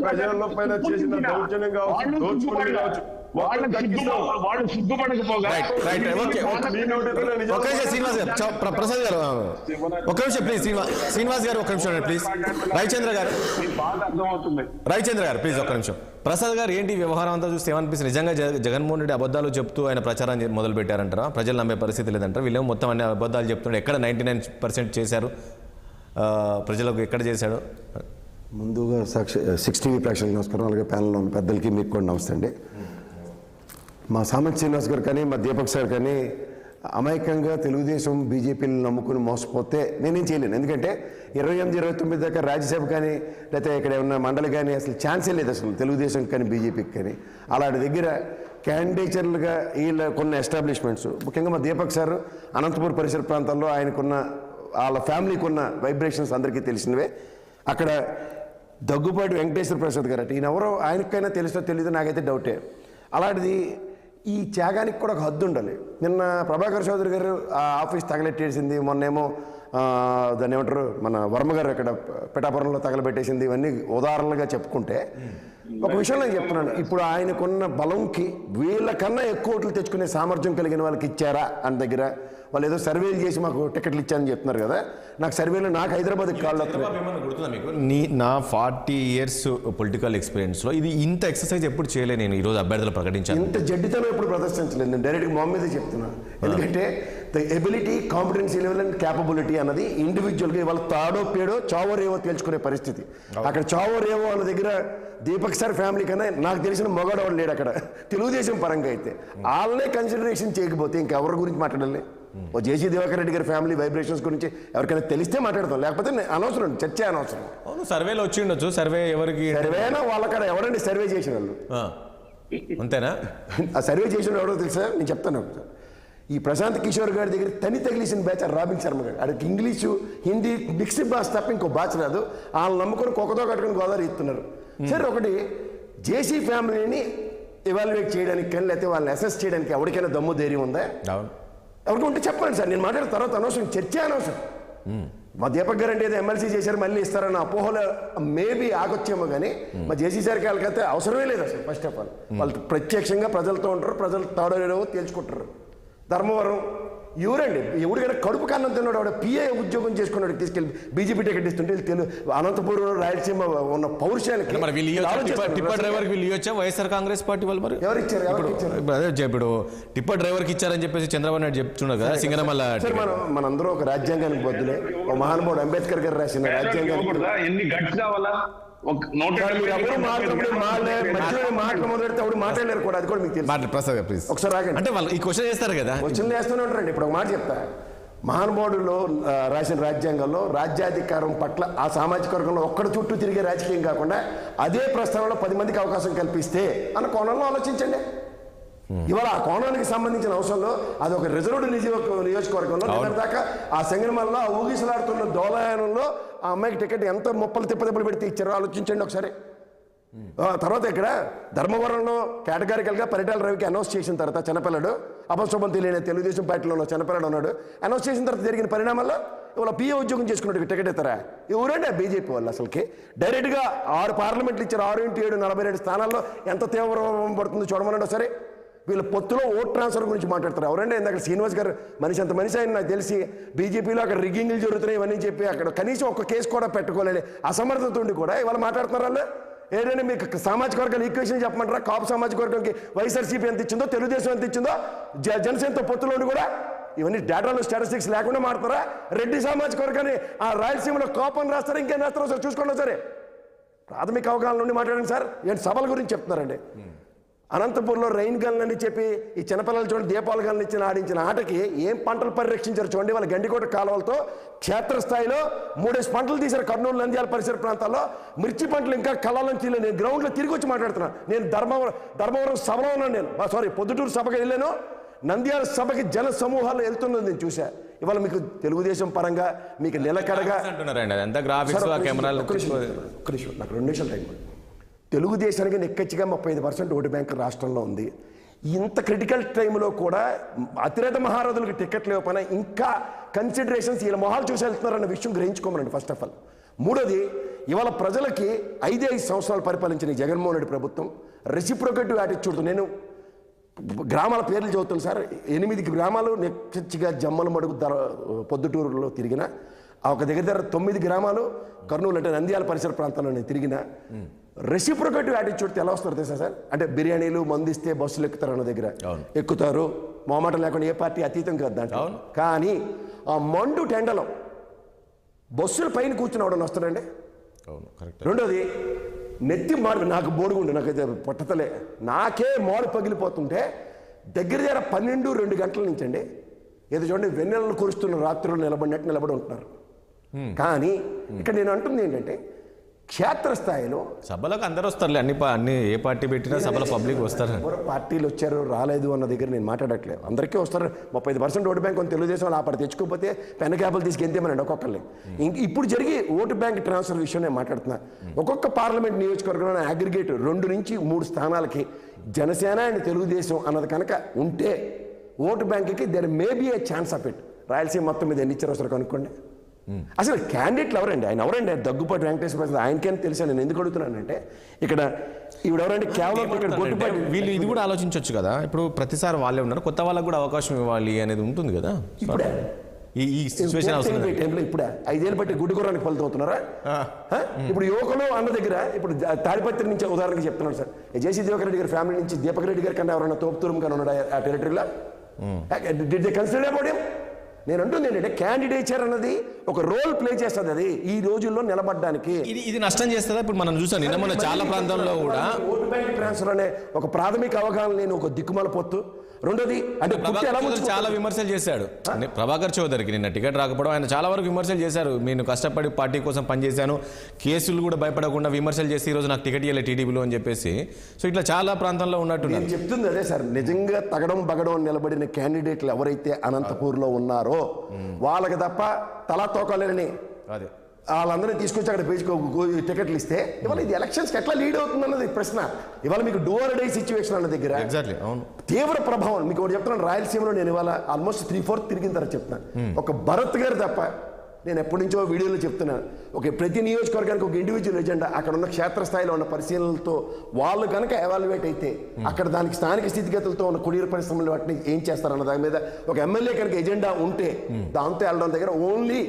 ప్రజల పైన చేసిన దౌర్జన్యం కావచ్చు, దోచుకుని కావచ్చు, వాళ్ళు సిగ్గుపడకపోగా ప్రసాద్ గారు ఒక నిమిషం ప్లీజ్, శ్రీనివాస్ గారు ఒక నిమిషం ప్లీజ్, రవిచంద్ర గారు రవిచంద్ర గారు ప్లీజ్ ఒక నిమిషం. ప్రసాద్ గారు ఏంటి వ్యవహారం అంతా చూస్తే ఏమనిపిస్తుంది? నిజంగా జగన్మోహన్ రెడ్డి అబద్ధాలు చెప్తూ ఆయన ప్రచారం మొదలు పెట్టారంటారా? ప్రజలు నమ్మే పరిస్థితి లేదంటారా? వీళ్ళేమో మొత్తం అన్ని అబద్ధాలు చెప్తుండే, ఎక్కడ 99% చేశారు, ప్రజలకు ఎక్కడ చేశాడు? ముందుగా 6 టీవీ ప్రేక్షకులకు నమస్కారం, అలాగే ప్యానల్లో ఉన్న పెద్దలకి మీకు కూడా నమస్తే అండి. మా సామంత్ శ్రీనివాస్ గారు కానీ మా దీపక్ సార్ కానీ అమాయకంగా తెలుగుదేశం బీజేపీని నమ్ముకుని మోసపోతే నేనేం చేయలేను. ఎందుకంటే 28, 29 దాకా రాజ్యసభ కానీ లేకపోతే ఇక్కడ ఉన్న మండలి కానీ అసలు ఛాన్సే లేదు అసలు తెలుగుదేశం కానీ బీజేపీకి కానీ. అలాంటి దగ్గర క్యాండిడేచర్లుగా వీళ్ళ కొన్ని ఎస్టాబ్లిష్మెంట్స్, ముఖ్యంగా మా దీపక్ సార్ అనంతపూర్ పరిసర ప్రాంతాల్లో ఆయనకున్న వాళ్ళ ఫ్యామిలీకి ఉన్న వైబ్రేషన్స్ అందరికీ తెలిసినవే. అక్కడ దగ్గుపాటి వెంకటేశ్వర ప్రసాద్ గారు అంటే ఈయన ఎవరో ఆయనకైనా తెలుసో తెలీదు, నాకైతే డౌటే. అలాంటిది ఈ త్యాగానికి కూడా ఒక హద్దు ఉండాలి. నిన్న ప్రభాకర్ చౌదరి గారు ఆ ఆఫీస్ తగలెట్టేసింది, మొన్నేమో దాన్ని ఏమంటారు మన వర్మ గారు ఇక్కడ పిఠాపురంలో తగలబెట్టేసింది, ఇవన్నీ ఉదాహరణలుగా చెప్పుకుంటే ఒక విషయం నేను చెప్తున్నాను, ఇప్పుడు ఆయనకున్న బలంకి వీళ్ళకన్నా ఎక్కువ ఓట్లు తెచ్చుకునే సామర్థ్యం కలిగిన వాళ్ళకి ఇచ్చారా అని దగ్గర వాళ్ళు ఏదో సర్వేలు చేసి మాకు టికెట్లు ఇచ్చారని చెప్తున్నారు కదా. నాకు సర్వేలో నాకు హైదరాబాద్కి కాళ్ళు వస్తున్నాయి. నా 40 years పొలిటికల్ ఎక్స్పీరియన్స్లో ఇది ఇంత ఎక్సర్సైజ్ ఎప్పుడు చేయలేదు నేను. ఈరోజు అభ్యర్థులు ప్రకటించాను, ఇంత జడ్డితనం ఎప్పుడు ప్రదర్శించలేదు నేను. డైరెక్ట్గా మా మీదే చెప్తున్నాను. ఎందుకంటే the ability, competency level and capability అన్నది ఇండివిజువల్గా ఇవాళ తాడో పేడో చావో రేవో తేల్చుకునే పరిస్థితి. అక్కడ చావో రేవో వాళ్ళ దగ్గర దీపక్ సార్ ఫ్యామిలీ కన్నా నాకు తెలిసిన మొగడవాడు లేడు అక్కడ తెలుగుదేశం పరంగా. అయితే వాళ్ళనే కన్సిడరేషన్ చేయకపోతే ఇంకెవరి గురించి మాట్లాడాలి? ఓ జేసీ దివాకర్ రెడ్డి గారి ఫ్యామిలీ వైబ్రేషన్స్ గురించి ఎవరికైనా తెలిస్తే మాట్లాడతాం, లేకపోతే అనవసరం, చర్చ అనవసరం. అవును, సర్వేలో వచ్చి ఉండొచ్చు. సర్వే ఎవరికి సర్వేనా వాళ్ళక్కడ ఎవరండి సర్వే చేసిన వాళ్ళు? అంతేనా? ఆ సర్వే చేసిన ఎవరో తెలుసా? నేను చెప్తాను. ఈ ప్రశాంత్ కిషోర్ గారి దగ్గర తగిలిసిన బ్యాచ్ రాబిన్ శర్మ గారు. అక్కడికి ఇంగ్లీషు హిందీ మిక్స్డ్ భాష తప్ప ఇంకో భాష రాదు. వాళ్ళని నమ్ముకొని కుక్కతో కట్టుకుని గోదావరి ఇస్తున్నారు. సరే, ఒకటి జేసీ ఫ్యామిలీని ఎవాల్యుయేట్ చేయడానికి కానీ లేకపోతే వాళ్ళని అసెస్ చేయడానికి ఎవరికైనా దమ్ము ధైర్యం ఉందా? ఎవరికి ఉంటే చెప్పండి సార్, నేను మాట్లాడిన తర్వాత అనవసరం, చర్చ అనవసరం. మా దీపక్ గారు అంటే ఏదో ఎమ్మెల్సీ చేశారు మళ్ళీ ఇస్తారన్న అపోహలు మేబీ ఆగొచ్చేమో, కానీ మా జేసీ సార్కి వాళ్ళకైతే అవసరమే లేదు అసలు. ఫస్ట్ ఆఫ్ ఆల్ వాళ్ళు ప్రత్యక్షంగా ప్రజలతో ఉంటారు, ప్రజలు తాడో తేల్చుకుంటారు. ధర్మవరం ఎవరండి? ఎవరికైనా కడుపు కారణం తిన్నాడు, ఆవిడ పిఏ ఉద్యోగం చేసుకున్నాడు, తీసుకెళ్ళి బీజేపీ టికెట్ ఇస్తుంటే అనంతపురం రాయలసీమ ఉన్న పౌరుషానికి వైఎస్ఆర్ కాంగ్రెస్ పార్టీ వాళ్ళు మరి ఎవరు ఇచ్చారు? ఇప్పుడు టిప్పర్ డ్రైవర్కి ఇచ్చారని చెప్పేసి చంద్రబాబు నాయుడు చెప్తున్నారు కదా. సింగనమల్ల మనందరూ ఒక రాజ్యాంగానికి బదులే ఒక మహానుభావుడు అంబేద్కర్ గారు రాసిన రాజ్యాంగానికి ఎన్ని గట్స్ కావాలా? మాటలు మొదలెడితే అప్పుడు మాట్లాడలేరు కూడా, అది కూడా మీకు తెలుసు. ప్రసాద్ ప్లీజ్ ఒకసారి ఆగండి. అంటే వాళ్ళు ఈ క్వశ్చన్ చేస్తారు కదా, క్వశ్చన్ చేస్తూనే ఉంటారండి. ఇప్పుడు ఒక మాట చెప్తా, మహానుభావుడులో రాసిన రాజ్యాంగంలో రాజ్యాధికారం పట్ల ఆ సామాజిక వర్గంలో ఒక్కడి చుట్టూ తిరిగే రాజకీయం కాకుండా అదే ప్రస్తావనలో 10 మందికి అవకాశం కల్పిస్తే అన్న కోణంలో ఆలోచించండి. ఇవాళ ఆ కోణానికి సంబంధించిన అవసరంలో అది ఒక రిజర్వ్డ్ నియోజకవర్గంలో దాకా ఆ సంగమల్ల ఊగిసలాడుతున్న దోలయానంలో ఆ అమ్మాయికి టికెట్ ఎంత తిప్పలు పెడితే ఇచ్చారో ఆలోచించండి ఒకసారి. తర్వాత ఇక్కడ ధర్మవరంలో కేటగారికల్గా పరిటాల రవికి అనౌన్స్ చేసిన తర్వాత చిన్నపిల్లడు అపశుభం తెలియని తెలుగుదేశం పార్టీలో చిన్నపిల్లడు ఉన్నాడు. అనౌన్స్ చేసిన తర్వాత జరిగిన పరిణామాల్లో ఇవాళ పిఏ ఉద్యోగం చేసుకున్నట్టు టికెట్ ఇస్తారా? ఎవరండి బీజేపీ వాళ్ళు? అసలుకి డైరెక్ట్గా 6 పార్లమెంట్లు ఇచ్చారు, 6 × 7 42 స్థానాల్లో ఎంత తీవ్రం పడుతుందో చూడమన్నాడు. సరే, వీళ్ళ పొత్తులో ఓట్ ట్రాన్స్ఫర్ గురించి మాట్లాడతారు. ఎవరంటే ఇందాక శ్రీనివాస్ గారు మనిషి అంత మనిషి ఆయన నాకు తెలిసి బీజేపీలో అక్కడ రిగ్గింగ్లు జరుగుతున్నాయి ఇవన్నీ చెప్పి అక్కడ కనీసం ఒక్క కేసు కూడా పెట్టుకోలేని అసమర్థత ఉండి కూడా ఇవాళ మాట్లాడుతున్నారు వాళ్ళు. ఏంటంటే మీకు సామాజిక వర్గాల ఈక్వేషన్ చెప్పమంటారా? కాపు సామాజిక వర్గానికి వైఎస్ఆర్సీపీ ఎంత ఇచ్చిందో, తెలుగుదేశం ఎంత ఇచ్చిందో, జనసేనతో పొత్తులోని కూడా ఇవన్నీ డేటాలో స్టాటిస్టిక్స్ లేకుండా మాడతారా? రెడ్డి సామాజిక వర్గాన్ని ఆ రాయలసీమలో కాపని రాస్తారా, ఇంకేం రాస్తారో సార్ చూసుకోండి. సరే, ప్రాథమిక అవగాహన నుండి మాట్లాడండి సార్. ఏంటి సభల గురించి చెప్తున్నారండి? అనంతపూర్లో రైన్ గన్లు అని చెప్పి ఈ చిన్నపిల్లలు చూడండి దీపాల గన్లు ఇచ్చిన ఆడించిన ఆటకి ఏం పంటలు పరిరక్షించారు చూడండి. వాళ్ళ గండికోట కాలువలతో క్షేత్రస్థాయిలో 3 పంటలు తీశారు. కర్నూలు, నంద్యాల పరిసర ప్రాంతాల్లో మిర్చి పంటలు ఇంకా కళ్ళలోంచి నేను గ్రౌండ్లో తిరిగి వచ్చి మాట్లాడుతున్నాను. నేను ధర్మవరం సభలో ఉన్నాను. నేను పొద్దుటూరు సభకి వెళ్ళాను. నంద్యాల సభకి జన సమూహాలు వెళ్తున్నది నేను చూసా. ఇవాళ మీకు తెలుగుదేశం పరంగా మీకు నిలకడగా నాకు 2 నిమిషాలు టైం. తెలుగుదేశానికి నిక్కచ్చిగా 35% ఓటు బ్యాంక్ రాష్ట్రంలో ఉంది. ఇంత క్రిటికల్ టైంలో కూడా అతిరేత మహారాజులకు టికెట్లు ఇవ్వకపోయినా ఇంకా కన్సిడరేషన్స్ వీళ్ళ మొహాలు చూసి వెళ్తున్నారన్న విషయం గ్రహించుకోమనండి ఫస్ట్ ఆఫ్ ఆల్. మూడోది, ఇవాళ ప్రజలకి 5 సంవత్సరాలు పరిపాలించిన ఈ జగన్మోహన్ రెడ్డి ప్రభుత్వం రెసిప్రొకేటివ్ యాటిట్యూడ్. నేను గ్రామాల పేర్లు చదువుతాను సార్. 8 గ్రామాలు నెచ్చిగా జమ్మలమడుగు పొద్దుటూరులో తిరిగిన, ఒక దగ్గర 9 గ్రామాలు కర్నూలు అంటే నంద్యాల పరిసర ప్రాంతాల్లో నేను తిరిగిన. రెసిప్రొకేటివ్ యాటిట్యూడ్ ఎలా వస్తారు తెలుసా సార్? అంటే బిర్యానీలు మందిస్తే బస్సులు ఎక్కుతారు అన్న దగ్గర ఎక్కుతారు, మొహమాటం లేకుండా, ఏ పార్టీ అతీతం కాదు దాంట్లో. కానీ ఆ మండు టెండలో బస్సుల పైన కూర్చుని అవడం వస్తాడండి. రెండోది నెత్తి మాడు, నాకు బోడుగుండు, నాకైతే పట్టతలే, నాకే మాడు పగిలిపోతుంటే దగ్గర 12-2 గంటల నుంచి అండి ఏదో చూడండి వెన్నెలను కురుస్తున్న రాత్రులు నిలబడి ఉంటున్నారు. కానీ ఇక్కడ నేను అంటుంది ఏంటంటే క్షేత్రస్థాయిలో సభలకు అందరూ వస్తారులే, అన్ని ఏ పార్టీ పెట్టినా సభలో పబ్లిక్ వస్తారు. పార్టీలు వచ్చారు రాలేదు అన్న దగ్గర నేను మాట్లాడట్లేదు. అందరికీ వస్తారు. 35% ఓటు బ్యాంక్ తెలుగుదేశం వాళ్ళు అప్పుడు తెచ్చుకోకపోతే పెన్ క్యాపులు తీసుకెళ్తేమనండి ఒక్కొక్కరిని. ఇప్పుడు జరిగి ఓటు బ్యాంక్ ట్రాన్స్ఫర్ విషయం నేను మాట్లాడుతున్నా. ఒక్కొక్క పార్లమెంట్ నియోజకవర్గంలో అగ్రిగేట్ 2 నుంచి 3 స్థానాలకి జనసేన అండ్ తెలుగుదేశం అన్నది కనుక ఉంటే ఓటు బ్యాంక్కి there may be a chance of it. Rayalaseema మొత్తం మీద ఎన్ని ఇచ్చారో ఒకసారి కనుక్కోండి. అసలు క్యాండిడేట్లు ఎవరండి? ఆయన ఎవరండి? దగ్గుపాటి వెంకటేశ్వర ప్రసాద్. ఆయనకేం తెలుసా? నేను ఎందుకు అడుగుతున్నానంటే ఇక్కడ ఎవరంటే కేవలం ఇక్కడ గొడ్డుపాటి వీళ్ళు ఇది కూడా ఆలోచించవచ్చు కదా. ఇప్పుడు ప్రతిసారి వాళ్ళే ఉన్నారు, కొత్త వాళ్ళకు కూడా అవకాశం ఇవ్వాలి అనేది ఉంటుంది కదా. ఇప్పుడే ఈ సిచ్యువేషన్ ఇప్పుడే 5 ఏళ్ళు బట్టి గుడ్డుకోరానికి ఫలితం అవుతున్నారా? ఇప్పుడు యువకులు అన్న దగ్గర ఇప్పుడు తాడిపత్రి నుంచి ఉదాహరణకి చెప్తున్నాడు సార్. జేసీ దివాకర్ రెడ్డి గారి ఫ్యామిలీ నుంచి దీపక్ రెడ్డి గారి కన్నా ఎవరైనా తోపుతూరం కానీ ఉన్నాడు ఆ టెరిటరీలో? Did they consider about him? నేను అంటుంది ఏంటంటే క్యాండిడేచర్ అన్నది ఒక రోల్ ప్లే చేస్తుంది. అది ఈ రోజుల్లో నిలబడడానికి ఇది నష్టం చేస్తుందా? ఇప్పుడు మనం చూసాం నిన్న మన చాలా ప్రాంతాల్లో కూడా ఓటు బ్యాంక్ ట్రాన్స్ఫర్ అనే ఒక ప్రాథమిక అవగాహన లేని ఒక దిక్కుమల పొత్తు. రెండోది అంటే చాలా విమర్శలు చేశాడు ప్రభాకర్ చౌదరికి. నిన్న టికెట్ రాకపోవడం ఆయన చాలా వరకు విమర్శలు చేశారు. నేను కష్టపడి పార్టీ కోసం పనిచేశాను, కేసులు కూడా భయపడకుండా విమర్శలు చేసి ఈరోజు నాకు టికెట్ ఇవ్వలేదు టీడీపీలో అని చెప్పేసి. సో ఇట్లా చాలా ప్రాంతాల్లో ఉన్నట్టు నేను చెప్తుంది అదే సార్. నిజంగా తగడం బగడం నిలబడిన క్యాండిడేట్లు ఎవరైతే అనంతపూర్లో ఉన్నారో వాళ్ళకి తప్ప తలా తోకలేని అదే వాళ్ళందరినీ తీసుకొచ్చి అక్కడ పేజీ టికెట్లు ఇస్తే ఇవాళ ఇది ఎలక్షన్స్కి ఎట్లా లీడ్ అవుతుంది అన్నది ప్రశ్న. ఇవాళ మీకు డూ ఆర్ డై సిచ్యువేషన్ అన్న దగ్గర తీవ్ర ప్రభావం మీకు ఒకటి చెప్తున్నాను. రాయలసీమలో నేను ఇవాళ ఆల్మోస్ట్ 3/4 తిరిగిన తర్వాత చెప్తున్నాను. ఒక భరత్ గారు తప్ప నేను ఎప్పటి నుంచో వీడియోలో చెప్తున్నాను, ప్రతి నియోజకవర్గానికి ఒక ఇండివిజువల్ ఎజెండా, అక్కడ ఉన్న క్షేత్రస్థాయిలో ఉన్న పరిశీలనలతో వాళ్ళు కనుక ఎవాల్యుయేట్ అయితే అక్కడ దానికి స్థానిక స్థితిగతులతో ఉన్న కుటీర పరిశ్రమలు వాటిని ఏం చేస్తారన్న దాని మీద ఒక ఎమ్మెల్యే కనుక ఎజెండా ఉంటే దాంతో వెళ్ళడం దగ్గర ఓన్లీ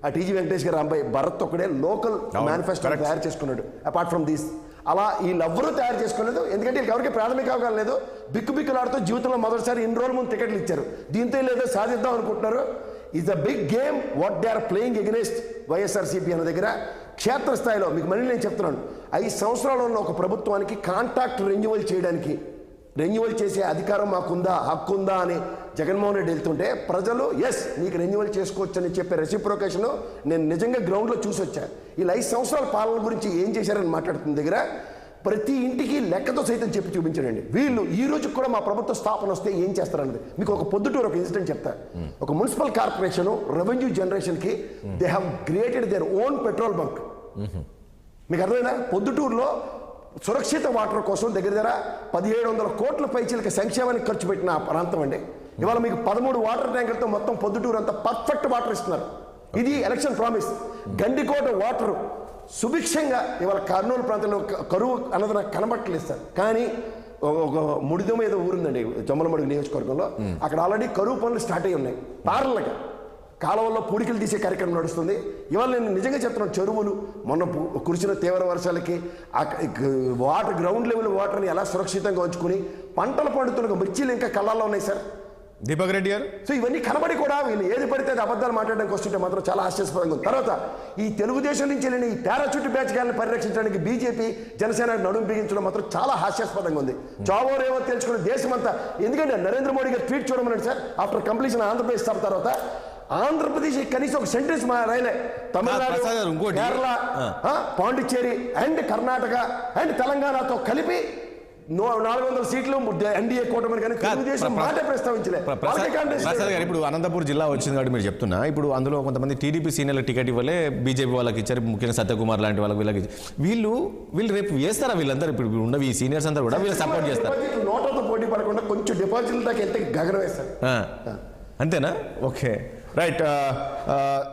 ఆ టీజీ వెంకటేష్ గారు అబ్బాయి భరత్ ఒక్కడే లోకల్ మేనిఫెస్టో తయారు చేసుకున్నాడు. అపార్ట్ ఫ్రమ్ దీస్ అలా వీళ్ళెవ్వరూ తయారు చేసుకోలేదు. ఎందుకంటే వీళ్ళకి ఎవరికి ప్రాథమిక అవగాహన లేదు. బిక్కులాడుతూ జీవితంలో మొదటిసారి ఇన్ని రోజుల ముందు టికెట్లు ఇచ్చారు. దీంతో లేదో సాధిద్దాం అనుకుంటున్నారు. Is a big game what they are playing against YSRCP అన్న దగ్గర క్షేత్రస్థాయిలో మీకు మళ్ళీ నేను చెప్తున్నాను, 5 సంవత్సరాలు ఉన్న ఒక ప్రభుత్వానికి కాంట్రాక్ట్ రెన్యువల్ చేసే అధికారం మాకుందా, హక్కు ఉందా అని జగన్మోహన్ రెడ్డి వెళ్తుంటే ప్రజలు ఎస్ నీకు రెన్యువల్ చేసుకోవచ్చు అని చెప్పే రెసిప్రొకేషన్ నేను నిజంగా గ్రౌండ్లో చూసి వచ్చాను. ఈ 5 సంవత్సరాల పాలన గురించి ఏం చేశారని మాట్లాడుతున్న దగ్గర ప్రతి ఇంటికి లెక్కతో సైతం చెప్పి చూపించారండి. వీళ్ళు ఈ రోజు కూడా మా ప్రభుత్వ స్థాపన వస్తే ఏం చేస్తారన్నది మీకు ఒక పొద్దుటూరు ఒక ఇన్సిడెంట్ చెప్తా. ఒక మున్సిపల్ కార్పొరేషన్ రెవెన్యూ జనరేషన్కి they have created their own petrol bunk. మీకు అర్థమైనా? పొద్దుటూరులో సురక్షిత వాటర్ కోసం దగ్గర 1700 కోట్ల పైచీలకి సంక్షేమానికి ఖర్చు పెట్టిన ఆ ప్రాంతం అండి. ఇవాళ మీకు 13 వాటర్ ట్యాంకర్తో మొత్తం పొద్దుటూరు అంతా పర్ఫెక్ట్ వాటర్ ఇస్తున్నారు. ఇది ఎలక్షన్ ప్రామిస్. గండికోట వాటర్ సుభిక్షంగా ఇవాళ కర్నూలు ప్రాంతంలో కరువు అన్నది నాకు కనబట్టలేదు సార్. కానీ ఒక ముడిదమ ఏదో ఊరుందండి జమ్మలమడుగు నియోజకవర్గంలో, అక్కడ ఆల్రెడీ కరువు పనులు స్టార్ట్ అయ్యి ఉన్నాయి. పార్లగా కాలువల్లో పూడికలు తీసే కార్యక్రమం నడుస్తుంది. ఇవాళ నేను నిజంగా చెప్తున్నాను, చెరువులు మొన్న కురిసిన తీవ్ర వర్షాలకి వాటర్ గ్రౌండ్ లెవెల్ వాటర్ని ఎలా సురక్షితంగా ఉంచుకుని పంటలు పండుతున్న మిర్చీలు ఇంకా కళ్ళల్లో ఉన్నాయి సార్. దీపక్ రెడ్డి గారు సో ఇవన్నీ కనబడి కూడా వీళ్ళు ఏది పడితే అది అబద్ధాలు మాట్లాడడానికి వస్తుంటే మాత్రం చాలా ఆశ్చర్యపరంగా ఉంది. తర్వాత ఈ తెలుగుదేశం నుంచి వెళ్ళిన ఈ పారాచూట్ బ్యాచ్ గారిని పరిరక్షించడానికి బీజేపీ జనసేన నడుం బిగించడం మాత్రం చాలా హాస్యాస్పదంగా ఉంది. చావోరేవో తెలుసుకున్న దేశమంతా. ఎందుకంటే నరేంద్ర మోడీ గారు ట్వీట్ చూడమన్నాడు సార్ ఆఫ్టర్ కంప్లీషన్ ఆంధ్రప్రదేశ్ తర్వాత ఆంధ్రప్రదేశ్ కనీసం ఒక సెంటెన్స్ రాయలే. తమిళనాడు, కేరళ, పాండిచ్చేరి అండ్ కర్ణాటక అండ్ తెలంగాణతో కలిపి 400 సీట్లు ఎన్డీఏ కూటమి కానీ తెలుగుదేశం మాట ప్రస్తావించలే. ఇప్పుడు అనంతపూర్ జిల్లా వచ్చింది కాబట్టి మీరు చెప్తున్నా, ఇప్పుడు అందులో కొంతమంది టీడీపీ సీనియర్లకు టికెట్ ఇవ్వలే, బీజేపీ వాళ్ళకి ఇచ్చారు, ముఖ్యంగా సత్యకుమార్ లాంటి వాళ్ళకి వీళ్ళకి. వీళ్ళు రేపు వేస్తారా? వీళ్ళందరూ ఇప్పుడు ఉన్న ఈ సీనియర్స్ అందరూ కూడా వీళ్ళు సపోర్ట్ చేస్తారు. నోట్లతో పోటీ పడకుండా కొంచెం డిపాజిట్ల దాకా వెళ్తే గగనం వేస్తారు. అంతేనా? Okay right.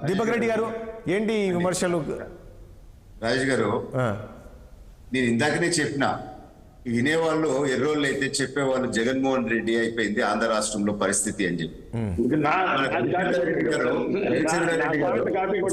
దీపక్ రెడ్డి గారు ఏంటి విమర్శలు? రాజేష్ గారు, ఆ, నేను ఇందాకనే చెప్పిన, వినేవాళ్ళు ఎర్రోళ్ళు అయితే చెప్పేవాళ్ళు జగన్మోహన్ రెడ్డి అయిపోయింది ఆంధ్ర రాష్ట్రంలో పరిస్థితి అని చెప్పి. నా- నా- రవిచంద్ర రెడ్డి గారు